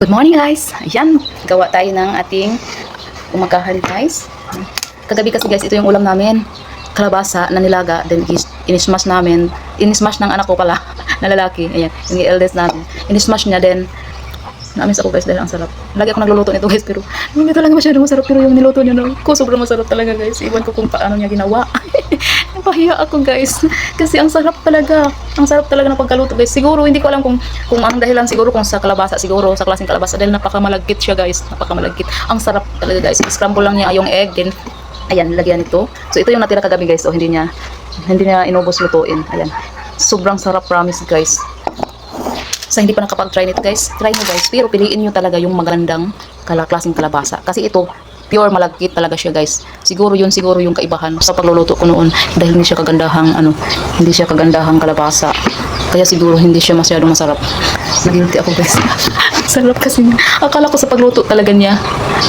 Good morning guys! Ayan, gawa tayo ng ating umagahan guys. Kagabi kasi guys, ito yung ulam namin. Kalabasa na nilaga, then in-smash namin. In-smash ng anak ko pala, na lalaki. Ayan, yung eldest namin. In-smash niya din. Naamis ako guys dahil ang sarap. Lagi ako nagluluto nito guys, pero hindi talaga masyadong masarap. Pero yung niluto niya ko, sobrang masarap talaga guys. Iwan ko kung paano niya ginawa. Napahiya ako guys. Kasi ang sarap talaga. Ang sarap talaga ng pagkaluto guys. Siguro, hindi ko alam kung ang dahilan siguro kung sa kalabasa. Siguro sa klaseng kalabasa. Dahil napakamalagkit siya guys. Napakamalagkit. Ang sarap talaga guys. I-scramble lang niya yung egg. Then, ayan, lagyan ito. So, ito yung natira kagabi guys. So, hindi niya inubos lutuin. Ayan. Sobrang sarap, promise guys. Sa hindi pa nakapag-try nito guys, try nyo guys. Pero piliin nyo talaga yung magandang klaseng kalabasa. Kasi ito, pure malagkit talaga siya guys. Siguro yung kaibahan sa pagluluto ko noon. Dahil hindi siya kagandahang kalabasa. Kaya siguro hindi siya masyadong masarap. Nagilty ako guys. Sarap kasi. Akala ko sa pagluto talaga niya.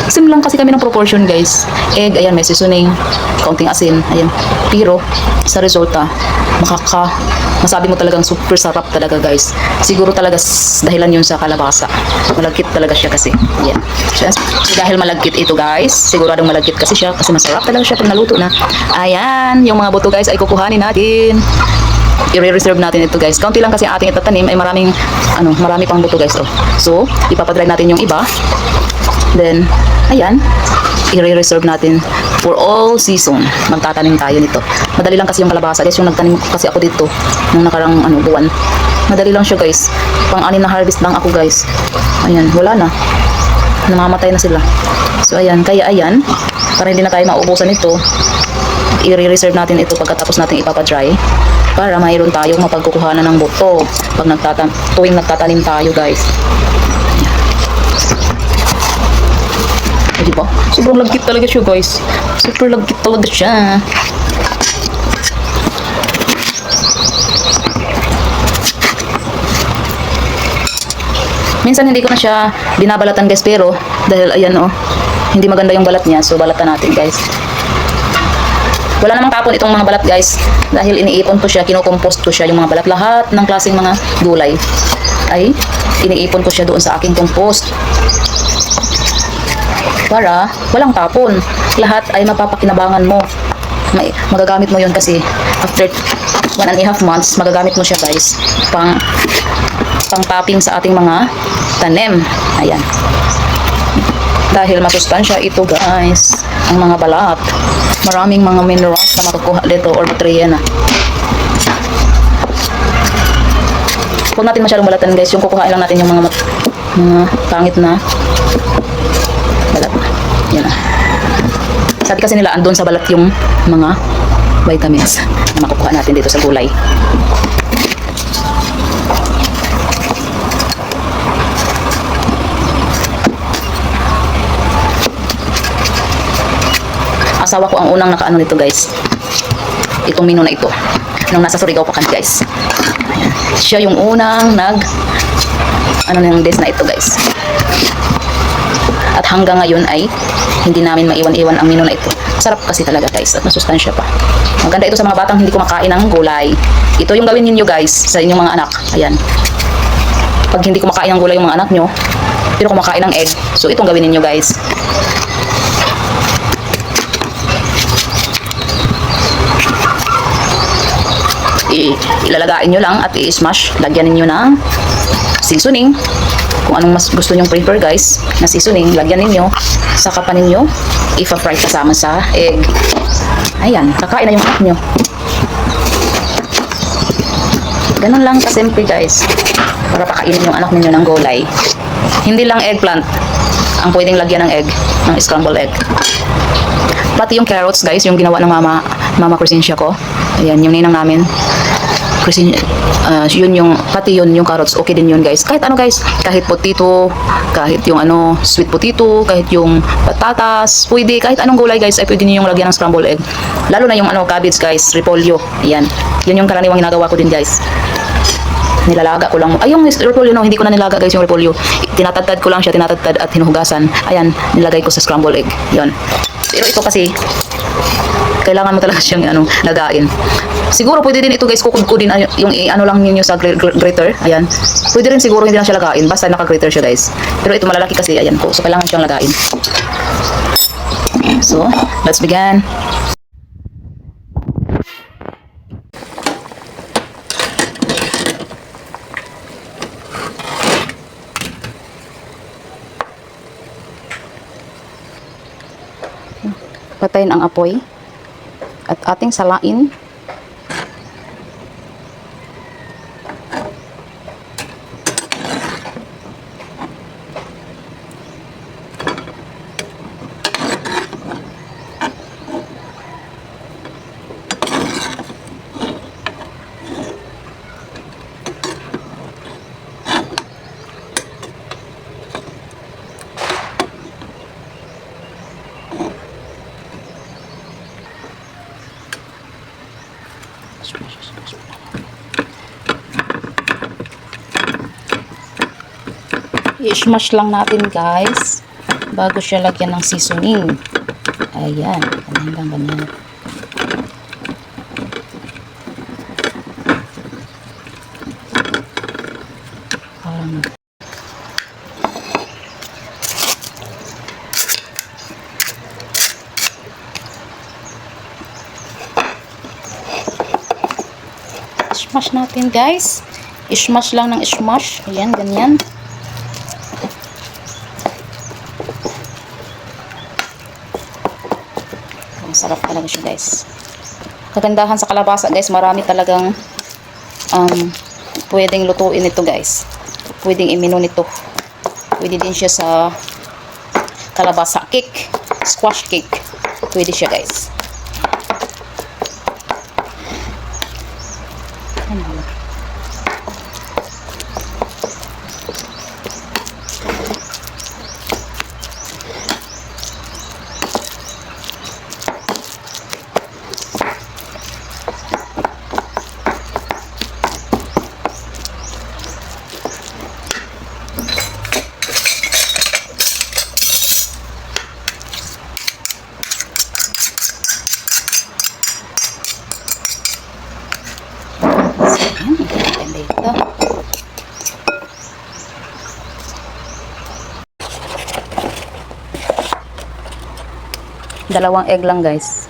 Same lang kasi kami ng proportion guys. Egg, ayan, may seasoning, kaunting asin, ayan. Pero sa resulta, masabi mo talagang super sarap talaga guys. Siguro talaga dahilan yun sa kalabasa. Malagkit talaga siya kasi. Ayan. So, dahil malagkit ito guys, siguradong malagkit kasi siya kasi masarap talaga siya pag naluto na. Ayan, yung mga buto guys ay kukuhanin natin. I-reserve natin ito guys. Kaunti lang kasi ating itatanim ay marami pang buto guys. Oh. So, ipapadry natin yung iba. Then, ayan, i-reserve natin for all season. Magtatanim tayo nito. Madali lang kasi yung kalabasa guys. Yung nagtanim kasi ako dito nung nakarang buwan. Madali lang siya guys. Pang-anim na harvest lang ako guys. Ayan, wala na. Namamatay na sila. So, ayan. Kaya ayan, para hindi na tayo maubusan ito, i-reserve natin ito pagkatapos natin ipapadry para mayroon tayong mapagkukuhanan ng buto pag tuwing nagtatanim tayo guys. Diba? Sobrang lagkit talaga siya guys. Super lagkit talaga siya. Minsan hindi ko na siya binabalatan guys, pero dahil ayan hindi maganda yung balat niya, so balatan natin guys. Wala namang tapon itong mga balat guys. Dahil iniipon ko siya, kinukompost ko siya yung mga balat. Lahat ng klaseng mga gulay ay iniipon ko siya doon sa aking compost. Para walang tapon. Lahat ay mapapakinabangan mo. Magagamit mo yun kasi after 1.5 months, magagamit mo siya guys. Pang topping sa ating mga tanim. Ayan. Dahil masustansya ito guys, ang mga balat. Maraming mga minerals na makukuha dito or nutrient na. Huwag natin masyadong balatan guys, yung kukuhain lang natin yung mga pangit na balat. Yan na. Sabi kasi nila andun sa balat yung mga vitamins na makukuha natin dito sa gulay. Asawa ko ang unang nakaano nito guys. Itong menu na ito. Nung nasa Surigao pa kami guys. Ayan. Siya yung unang ng days na ito guys. At hanggang ngayon ay hindi namin maiwan-iwan ang menu na ito. Sarap kasi talaga guys at masustansya pa. Maganda ito sa mga batang hindi kumakain ng gulay. Ito yung gawin ninyo guys sa inyong mga anak. Ayan. Pag hindi kumakain ng gulay yung mga anak nyo, pero kumakain ng egg. So itong gawin ninyo guys. Ilalagain nyo lang at i-smash. Lagyan niyo ng seasoning. Kung anong mas gusto nyong prefer guys na seasoning, lagyan ninyo. Saka pa ninyo i-fry kasama sa egg. Ayan, kakain na yung anak nyo. Ganun lang kasimple guys. Para pakainin yung anak ninyo ng gulay. Hindi lang eggplant ang pwedeng lagyan ng egg, ng scrambled egg. Pati yung carrots guys, yung ginawa ng mama Crescencia ko. Ayan, yung ninang namin. Pati yun yung carrots, okay din yun guys. Kahit ano guys, kahit potato, kahit yung sweet potato, kahit yung patatas, pwede, kahit anong gulay guys, ay pwede niyo yung lagyan ng scrambled egg. Lalo na yung cabbage guys, repolyo. Ayan, yun yung karaniwang ginagawa ko din guys. Nilalaga ko lang. Ay, yung repolyo hindi ko na nilaga guys yung repolyo. Tinatadtad ko lang siya, tinatadtad at hinuhugasan. Ayan, nilagay ko sa scrambled egg. Yun. Pero ito kasi, kailangan mo talaga siyang lagain. Siguro pwede din ito guys, kukudkudin yung ano lang ninyo sa grater. Ayan. Pwede rin siguro hindi lang siya lagain, basta naka-grater siya guys. Pero ito malalaki kasi, ayan po. So kailangan siyang lagain. So, let's begin. Patayin ang apoy at ating salain. I-smash lang natin guys bago siya lagyan ng seasoning. Ayan, ganyan lang, ganyan. Parang smash natin guys. I-smash lang ng i-smash. Ayan, ganyan. Sarap talaga siya guys. Kagandahan sa kalabasa guys, marami talagang pwedeng lutuin ito guys. Pwedeng imino nito. Pwede din siya sa kalabasa cake, squash cake. Pwede siya guys. Dito. Dalawang egg lang guys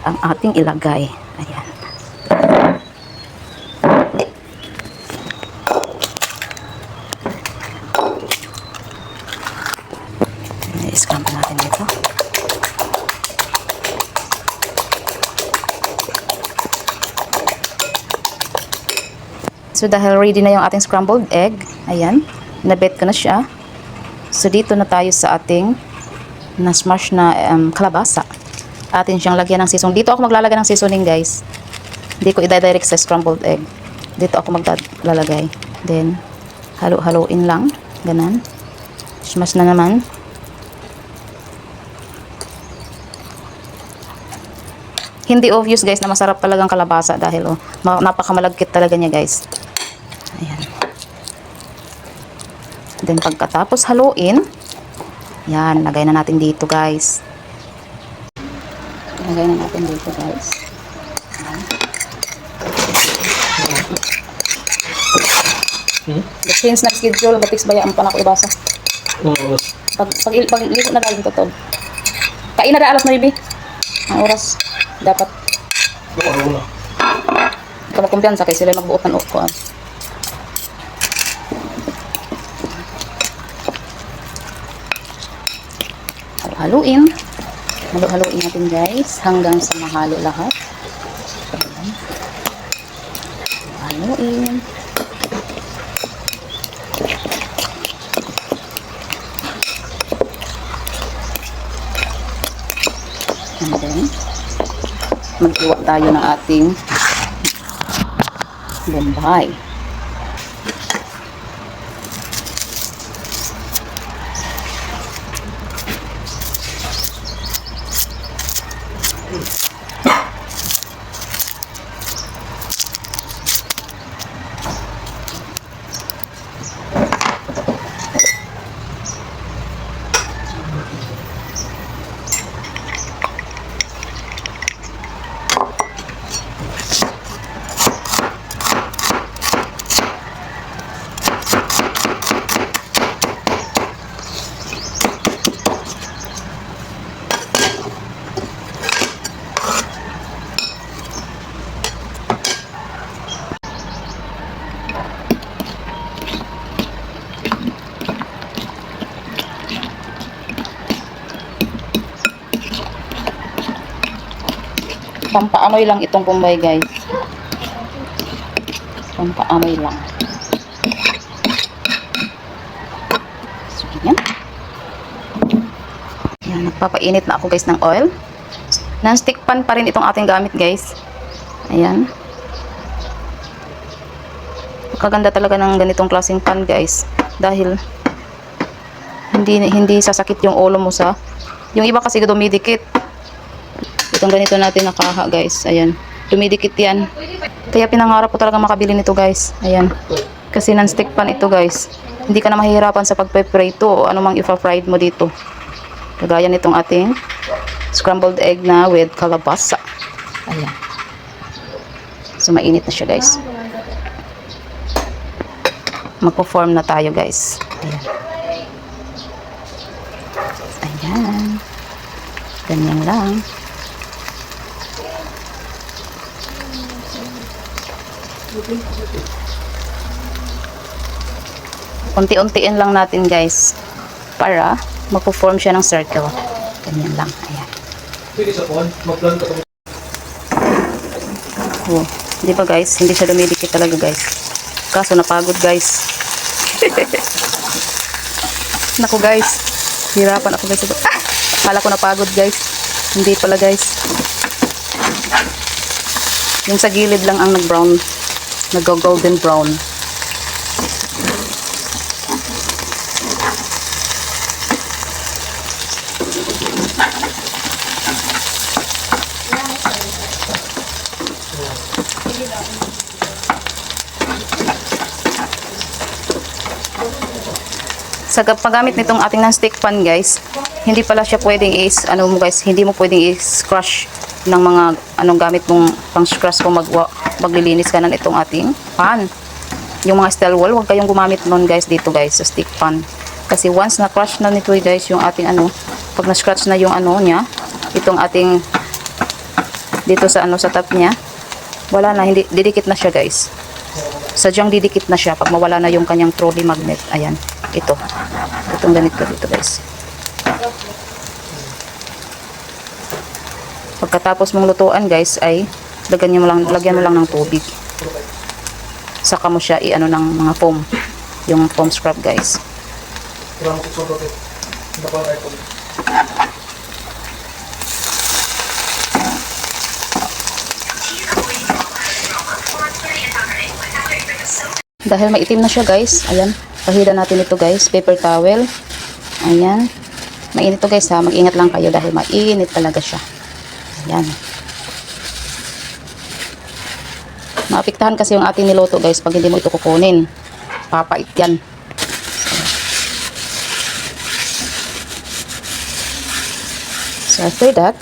ang ating ilagay. Ayan. I-scramble natin dito. So dahil ready na yung ating scrambled egg, ayan, nabet ko na siya. So dito na tayo sa ating na-smash na kalabasa. Atin siyang lagyan ng seasoning. Dito ako maglalagay ng seasoning guys. Hindi ko i-direct sa scrambled egg. Dito ako maglalagay. Then, halo-haloin lang. Ganan. Smash na naman. Hindi obvious guys na masarap talagang kalabasa dahil napakamalagkit talaga niya guys. Ayan. Then pagkatapos haluin, yan, lagay na natin dito guys. Lagay na natin dito guys. The change na schedule, batik bayaan pa na ko ibasa. Pag ligo na daling totoo. Kain na da alas 9. Ang oras dapat. Ikaw magkumpiyansa kay sila magbuot ng ko. Haluin. Haluin natin guys hanggang sa mahalo lahat. Haluin. And then, mag-iwa tayo ng ating bombay. Pampaamoy lang itong Bombay guys. Pampaamoy lang. So, yan. Yan, nagpapainit na ako guys ng oil. Non-stick pan pa rin itong ating gamit guys. Ayan. Kaganda talaga ng ganitong klaseng pan guys. Dahil hindi sasakit yung ulo mo sa... Yung iba kasi dumidikit. Itong ganito natin na kaha guys. Ayan. Dumidikit yan. Kaya pinangarap ko talaga makabili nito guys. Ayan. Kasi non-stick pan ito guys. Hindi ka na mahihirapan sa pagpe-prito o anumang ipa-fried mo dito. Kagaya nitong ating scrambled egg na with kalabasa. Ayan. So mainit na siya guys. Magpo-form na tayo guys. Ayan. Ayan. Ganyan lang. Unti-untiin lang natin guys para magpo-form siya ng circle. Ganyan lang. Ayan. Oh, di ba guys? Hindi siya dumidikit talaga guys. Kaso napagod guys. Naku guys. Hirapan ako guys. Ah! Akala ko napagod guys. Hindi pala guys. Yung sa gilid lang ang nag-brown. Nag-golden brown. Sa paggamit nitong ating non-stick pan guys, hindi pala siya pwedeng hindi mo pwedeng i-scratch ng mga anong gamit mong pang-scratch kung maglilinis ka na itong ating pan. Yung mga steel wool, huwag kayong gumamit nun guys dito guys sa stick pan. Kasi once na-crush na nito guys yung ating pag na-scratch na yung niya, itong ating dito sa sa top niya, wala na, hindi didikit na siya guys. Sadyang didikit na siya pag mawala na yung kanyang trolley magnet. Ayan, itong ganito dito guys. Pagkatapos mong lutuan guys ay lagyan mo lang ng tubig. Saka mo siya ng mga foam, yung foam scrub guys. Dahil maitim na siya guys, ayan, pahida natin ito guys, paper towel. Ayan, mainit to guys ha, mag-ingat lang kayo dahil mainit talaga siya. Ayan. Maapektahan kasi yung ating niluto guys pag hindi mo ito kukunin. Papait yan. So after that,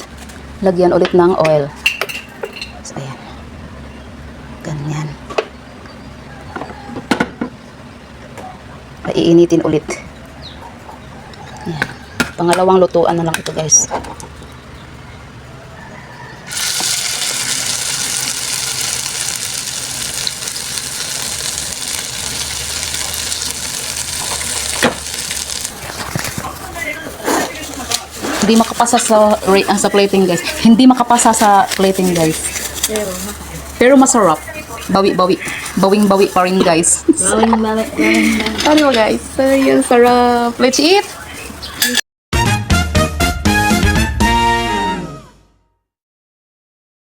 lagyan ulit ng oil. So ayan. Ganyan. Iinitin ulit. Ayan. Pangalawang lutuan na lang ito guys. Hindi makapasa sa plating guys. Hindi makapasa sa plating guys. Pero masarap. Bawing-bawi pa rin guys. Bawing-bawi. Ano guys? So yun, sarap. Let's eat!